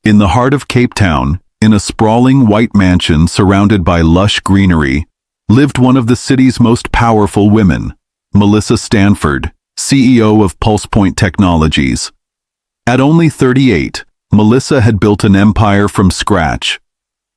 In the heart of Cape Town, in a sprawling white mansion surrounded by lush greenery, lived one of the city's most powerful women, Melissa Stanford, CEO of PulsePoint Technologies. At only 38, Melissa had built an empire from scratch.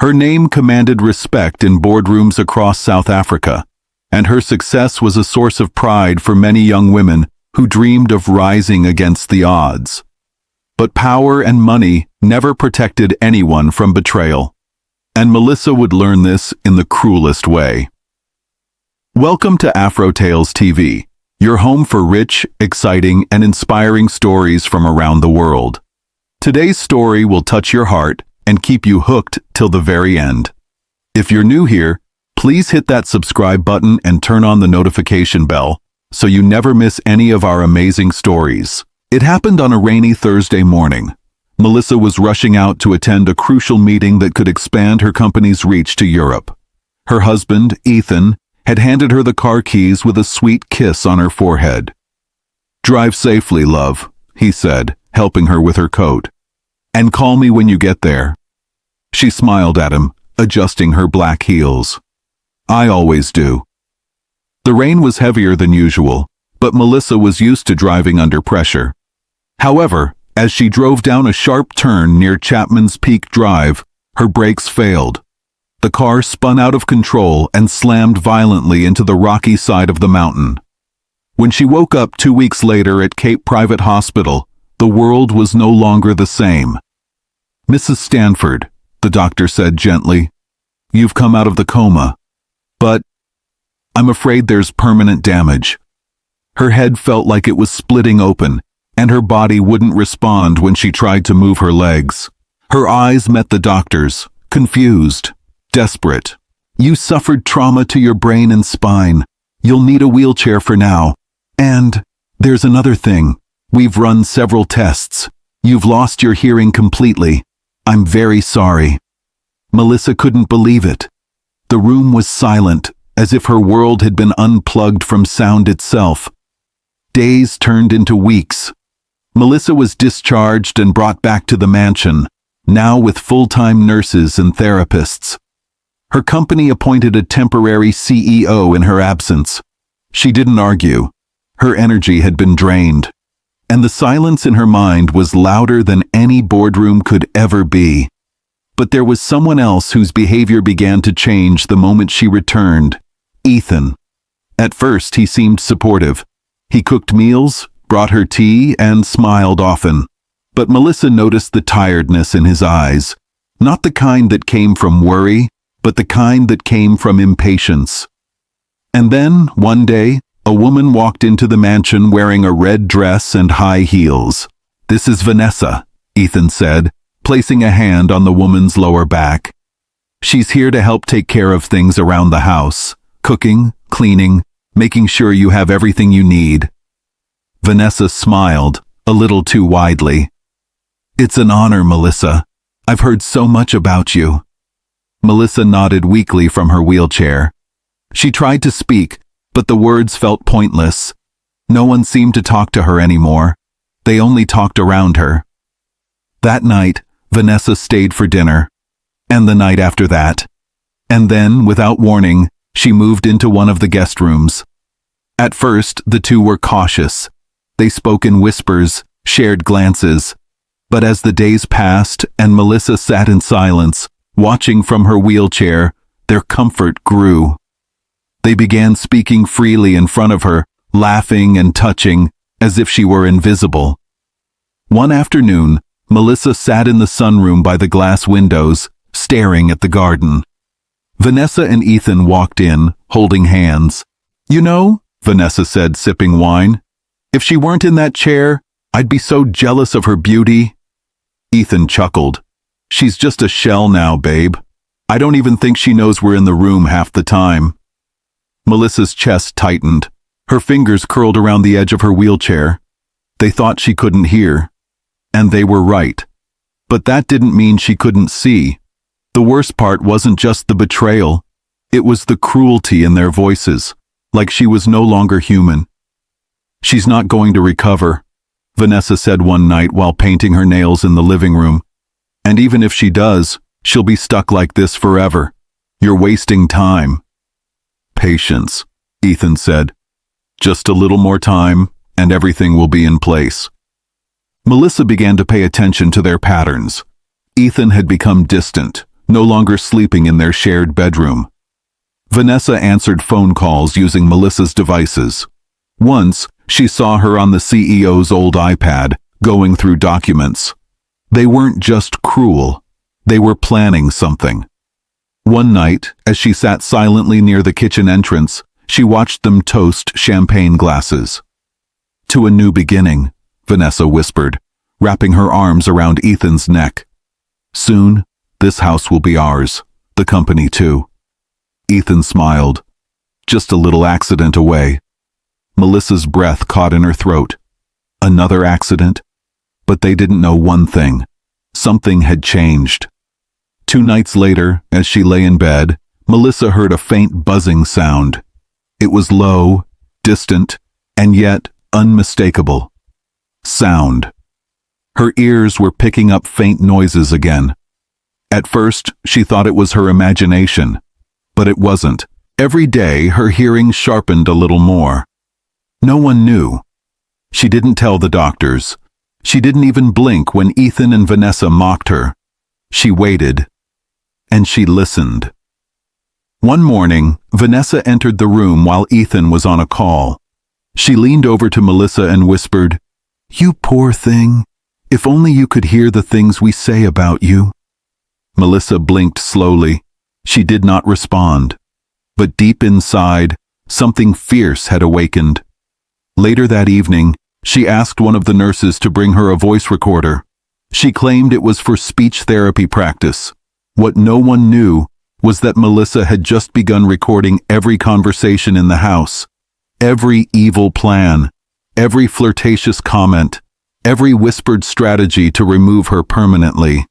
Her name commanded respect in boardrooms across South Africa, and her success was a source of pride for many young women who dreamed of rising against the odds. But power and money never protected anyone from betrayal, and Melissa would learn this in the cruelest way. Welcome to Afro Tales TV, your home for rich, exciting, and inspiring stories from around the world. Today's story will touch your heart and keep you hooked till the very end. If you're new here, please hit that subscribe button and turn on the notification bell so you never miss any of our amazing stories. It happened on a rainy Thursday morning. Melissa was rushing out to attend a crucial meeting that could expand her company's reach to Europe. Her husband, Ethan, had handed her the car keys with a sweet kiss on her forehead. "Drive safely, love," he said, helping her with her coat. "And call me when you get there." She smiled at him, adjusting her black heels. "I always do." The rain was heavier than usual, but Melissa was used to driving under pressure. However, as she drove down a sharp turn near Chapman's Peak Drive, her brakes failed. The car spun out of control and slammed violently into the rocky side of the mountain. When she woke up 2 weeks later at Cape Private Hospital, the world was no longer the same. "Mrs. Stanford," the doctor said gently, "you've come out of the coma. But I'm afraid there's permanent damage." Her head felt like it was splitting open, and her body wouldn't respond when she tried to move her legs. Her eyes met the doctor's, confused, desperate. "You suffered trauma to your brain and spine. You'll need a wheelchair for now. And there's another thing. We've run several tests. You've lost your hearing completely. I'm very sorry." Melissa couldn't believe it. The room was silent, as if her world had been unplugged from sound itself. Days turned into weeks. Melissa was discharged and brought back to the mansion, now with full-time nurses and therapists. Her company appointed a temporary CEO in her absence. She didn't argue. Her energy had been drained, and the silence in her mind was louder than any boardroom could ever be. But there was someone else whose behavior began to change the moment she returned: Ethan. At first, he seemed supportive. He cooked meals, brought her tea, and smiled often. But Melissa noticed the tiredness in his eyes, not the kind that came from worry, but the kind that came from impatience. And then, one day, a woman walked into the mansion wearing a red dress and high heels. "This is Vanessa," Ethan said, placing a hand on the woman's lower back. "She's here to help take care of things around the house, cooking, cleaning, making sure you have everything you need." Vanessa smiled, a little too widely. "It's an honor, Melissa. I've heard so much about you." Melissa nodded weakly from her wheelchair. She tried to speak, but the words felt pointless. No one seemed to talk to her anymore. They only talked around her. That night, Vanessa stayed for dinner. And the night after that. And then, without warning, she moved into one of the guest rooms. At first, the two were cautious. They spoke in whispers, shared glances. But as the days passed and Melissa sat in silence, watching from her wheelchair, their comfort grew. They began speaking freely in front of her, laughing and touching, as if she were invisible. One afternoon, Melissa sat in the sunroom by the glass windows, staring at the garden. Vanessa and Ethan walked in, holding hands. "You know," Vanessa said, sipping wine, "if she weren't in that chair, I'd be so jealous of her beauty." Ethan chuckled. "She's just a shell now, babe. I don't even think she knows we're in the room half the time." Melissa's chest tightened. Her fingers curled around the edge of her wheelchair. They thought she couldn't hear. And they were right. But that didn't mean she couldn't see. The worst part wasn't just the betrayal. It was the cruelty in their voices, like she was no longer human. "She's not going to recover," Vanessa said one night while painting her nails in the living room. And even if she does, she'll be stuck like this forever. You're wasting time. Patience, Ethan said. Just a little more time, and everything will be in place. Melissa began to pay attention to their patterns. Ethan had become distant, no longer sleeping in their shared bedroom. Vanessa answered phone calls using Melissa's devices. Once, she saw her on the CEO's old iPad, going through documents. They weren't just cruel, they were planning something. One night, as she sat silently near the kitchen entrance, she watched them toast champagne glasses. "To a new beginning," Vanessa whispered, wrapping her arms around Ethan's neck. "Soon, this house will be ours, the company too." Ethan smiled. Just a little accident away. Melissa's breath caught in her throat. Another accident? But they didn't know one thing. Something had changed. 2 nights later, as she lay in bed, Melissa heard a faint buzzing sound. It was low, distant, and yet unmistakable. Sound. Her ears were picking up faint noises again. At first, she thought it was her imagination. But it wasn't. Every day, her hearing sharpened a little more. No one knew. She didn't tell the doctors. She didn't even blink when Ethan and Vanessa mocked her. She waited. And she listened. One morning, Vanessa entered the room while Ethan was on a call. She leaned over to Melissa and whispered, "You poor thing. If only you could hear the things we say about you." Melissa blinked slowly. She did not respond. But deep inside, something fierce had awakened. Later that evening, she asked one of the nurses to bring her a voice recorder. She claimed it was for speech therapy practice. What no one knew was that Melissa had just begun recording every conversation in the house, every evil plan, every flirtatious comment, every whispered strategy to remove her permanently.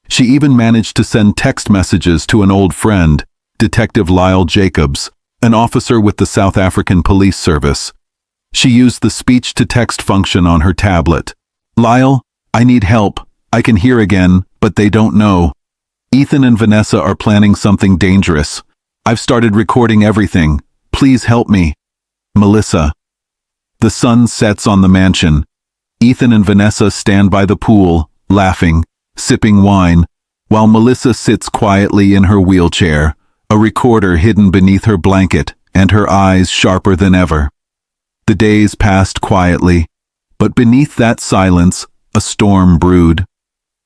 She even managed to send text messages to an old friend, Detective Lyle Jacobs, an officer with the South African Police Service. She used the speech-to-text function on her tablet. "Lyle, I need help. I can hear again, but they don't know. Ethan and Vanessa are planning something dangerous. I've started recording everything. Please help me. Melissa." The sun sets on the mansion. Ethan and Vanessa stand by the pool, laughing, sipping wine, while Melissa sits quietly in her wheelchair, a recorder hidden beneath her blanket and her eyes sharper than ever. The days passed quietly, but beneath that silence, a storm brewed.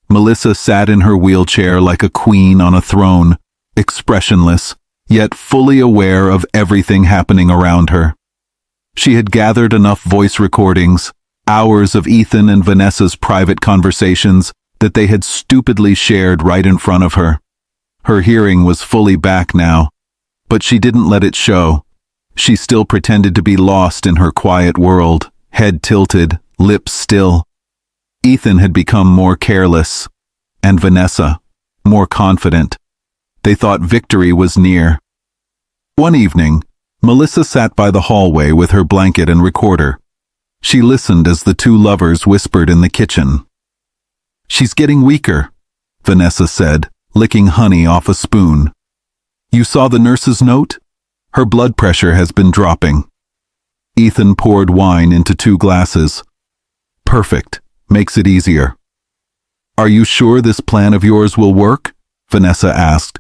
Melissa sat in her wheelchair like a queen on a throne, expressionless, yet fully aware of everything happening around her. She had gathered enough voice recordings, hours of Ethan and Vanessa's private conversations, that they had stupidly shared right in front of her. Her hearing was fully back now, but she didn't let it show. She still pretended to be lost in her quiet world, head tilted, lips still. Ethan had become more careless, and Vanessa, more confident. They thought victory was near. One evening, Melissa sat by the hallway with her blanket and recorder. She listened as the two lovers whispered in the kitchen. "She's getting weaker," Vanessa said, licking honey off a spoon. "You saw the nurse's note? Her blood pressure has been dropping." Ethan poured wine into 2 glasses. "Perfect. Makes it easier." "Are you sure this plan of yours will work?" Vanessa asked.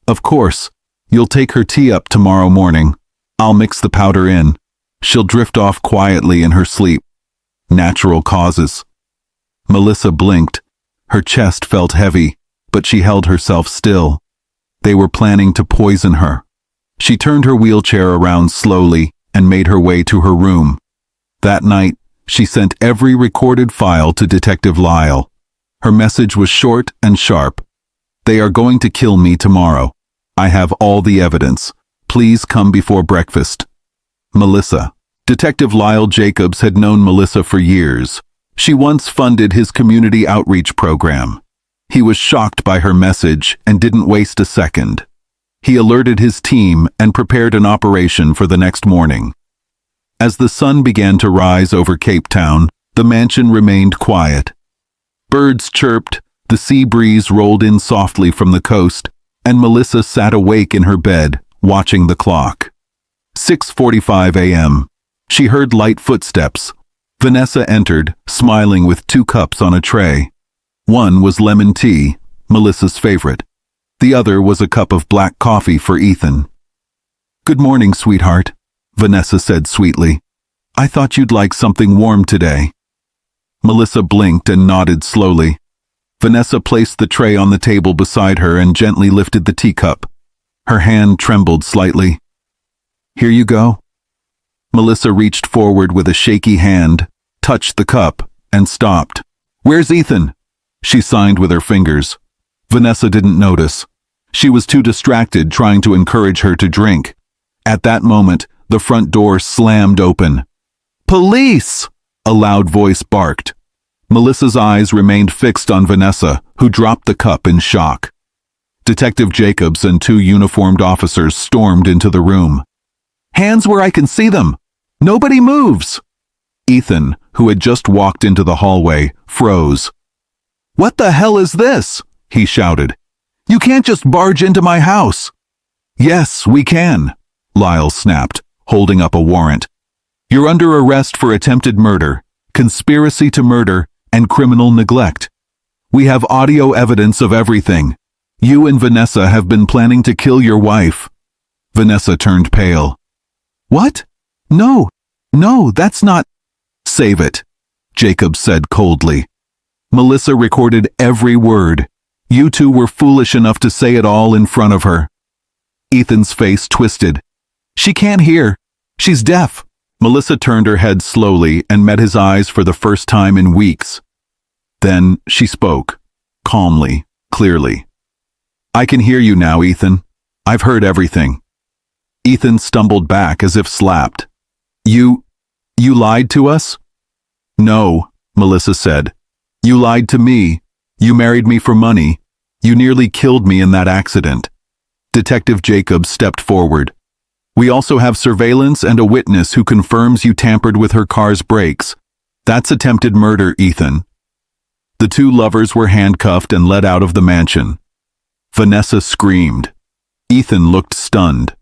"Of course. You'll take her tea up tomorrow morning. I'll mix the powder in. She'll drift off quietly in her sleep. Natural causes." Melissa blinked. Her chest felt heavy, but she held herself still. They were planning to poison her. She turned her wheelchair around slowly and made her way to her room. That night, she sent every recorded file to Detective Lyle. Her message was short and sharp. "They are going to kill me tomorrow. I have all the evidence. Please come before breakfast. Melissa." Detective Lyle Jacobs had known Melissa for years. She once funded his community outreach program. He was shocked by her message and didn't waste a second. He alerted his team and prepared an operation for the next morning. As the sun began to rise over Cape Town, the mansion remained quiet. Birds chirped, The sea breeze rolled in softly from the coast, and Melissa sat awake in her bed, watching the clock. 6:45 a.m. She heard light footsteps. Vanessa entered, smiling with 2 cups on a tray. One was lemon tea, Melissa's favorite. The other was a cup of black coffee for Ethan. "Good morning, sweetheart," Vanessa said sweetly. "I thought you'd like something warm today." Melissa blinked and nodded slowly. Vanessa placed the tray on the table beside her and gently lifted the teacup. Her hand trembled slightly. "Here you go." Melissa reached forward with a shaky hand, touched the cup, and stopped. "Where's Ethan?" She signed with her fingers. Vanessa didn't notice. She was too distracted trying to encourage her to drink. At that moment, the front door slammed open. "Police!" a loud voice barked. Melissa's eyes remained fixed on Vanessa, who dropped the cup in shock. Detective Jacobs and 2 uniformed officers stormed into the room. "Hands where I can see them! Nobody moves!" Ethan, who had just walked into the hallway, froze. "What the hell is this?" he shouted. "You can't just barge into my house." "Yes, we can," Lyle snapped, holding up a warrant. "You're under arrest for attempted murder, conspiracy to murder, and criminal neglect. We have audio evidence of everything. You and Vanessa have been planning to kill your wife." Vanessa turned pale. "What? No, that's not—" "Save it," Jacob said coldly. "Melissa recorded every word. You 2 were foolish enough to say it all in front of her." Ethan's face twisted. "She can't hear. She's deaf." Melissa turned her head slowly and met his eyes for the first time in weeks. Then she spoke, calmly, clearly. "I can hear you now, Ethan. I've heard everything." Ethan stumbled back as if slapped. You lied to us?" "No," Melissa said. "You lied to me. You married me for money. You nearly killed me in that accident." Detective Jacobs stepped forward. "We also have surveillance and a witness who confirms you tampered with her car's brakes. That's attempted murder, Ethan." The 2 lovers were handcuffed and led out of the mansion. Vanessa screamed. Ethan looked stunned.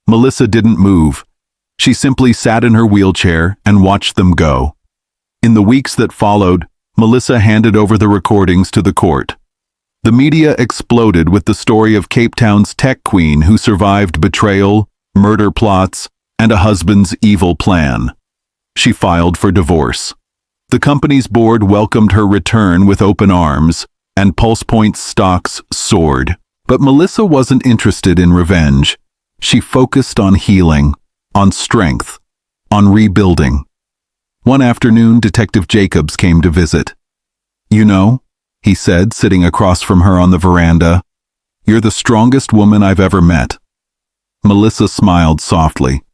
Melissa didn't move. She simply sat in her wheelchair and watched them go. In the weeks that followed, Melissa handed over the recordings to the court. The media exploded with the story of Cape Town's tech queen who survived betrayal, murder plots, and a husband's evil plan. She filed for divorce. The company's board welcomed her return with open arms, and PulsePoint's stocks soared. But Melissa wasn't interested in revenge. She focused on healing, on strength, on rebuilding. One afternoon, Detective Jacobs came to visit. "You know," he said, sitting across from her on the veranda, "you're the strongest woman I've ever met." Melissa smiled softly.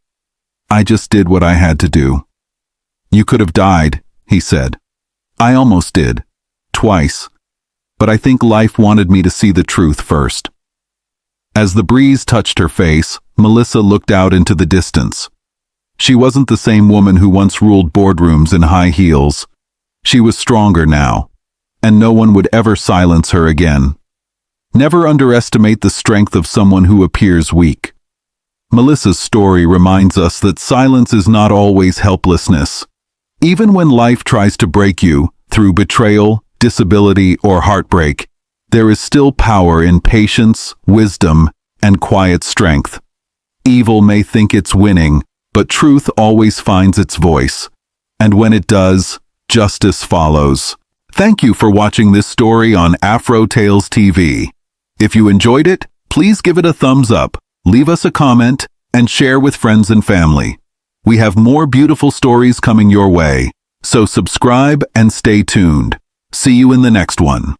"I just did what I had to do." "You could have died," he said. "I almost did. Twice. But I think life wanted me to see the truth first." As the breeze touched her face, Melissa looked out into the distance. She wasn't the same woman who once ruled boardrooms in high heels. She was stronger now, and no one would ever silence her again. Never underestimate the strength of someone who appears weak. Melissa's story reminds us that silence is not always helplessness. Even when life tries to break you, through betrayal, disability, or heartbreak, there is still power in patience, wisdom, and quiet strength. Evil may think it's winning, but truth always finds its voice. And when it does, justice follows. Thank you for watching this story on Afro Tales TV. If you enjoyed it, please give it a thumbs up, leave us a comment, and share with friends and family. We have more beautiful stories coming your way, so subscribe and stay tuned. See you in the next one.